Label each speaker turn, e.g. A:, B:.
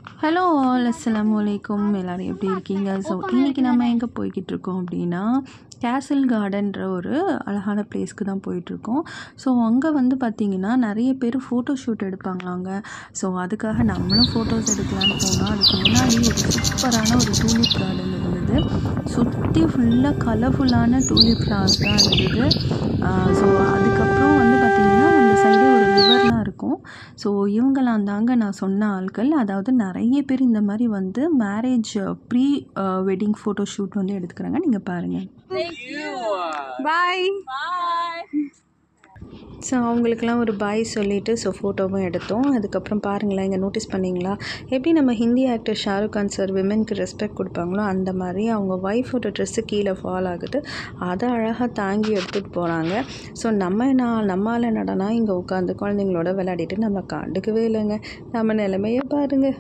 A: Hello all அஸ்ஸலாமு அலைக்கும். எல்லோரும் எப்படி இருக்கீங்க? ஸோ இன்றைக்கி நம்ம எங்கே போய்கிட்டு இருக்கோம் அப்படின்னா, கேசல் கார்டன்ற ஒரு அழகான பிளேஸ்க்கு தான் போயிட்டுருக்கோம். ஸோ அங்கே வந்து பார்த்திங்கன்னா நிறைய பேர் ஃபோட்டோ ஷூட் எடுப்பாங்களாங்க. ஸோ அதுக்காக நம்மளும் ஃபோட்டோஸ் எடுக்கலான்னு போனால் அதுக்கு முன்னாடி ஒரு சூப்பரான ஒரு டூலிப் கார்டன் இருந்தது. சுற்றி ஃபுல்லாக கலர்ஃபுல்லான டூலிப் ஃப்ளவர்ஸ் தான் இருந்தது. ஸோ அதுக்கப்புறம் வந்து பார்த்திங்கன்னா அந்த சைடே ஒரு ரிவர்லாம் இருக்கும். ஸோ இவங்களாம் தாங்க நான் சொன்ன ஆட்கள். அதாவது நிறைய பேர் இந்த மாதிரி வந்து marriage pre wedding photo shoot வந்து எடுத்துக்கிறாங்க. நீங்கள் பாருங்கள். பாய். ஸோ அவங்களுக்கெல்லாம் ஒரு பாய் சொல்லிவிட்டு ஸோ ஃபோட்டோவும் எடுத்தோம். அதுக்கப்புறம் பாருங்களேன், இங்கே நோட்டீஸ் பண்ணிங்களா, எப்படி நம்ம ஹிந்தி ஆக்டர் ஷாருக் கான் சார் விமென்க்கு ரெஸ்பெக்ட் கொடுப்பாங்களோ அந்த மாதிரி அவங்க ஒய்ஃபோட ட்ரெஸ்ஸு கீழே ஃபால் ஆகுது. அதை அழகாக தாங்கி எடுத்துகிட்டு போகிறாங்க. ஸோ நம்மளால் நடனா இங்கே உட்காந்து குழந்தைங்களோட விளையாடிட்டு நம்ம கண்டுக்கவே இல்லைங்க. நம்ம நிலைமையை பாருங்கள்.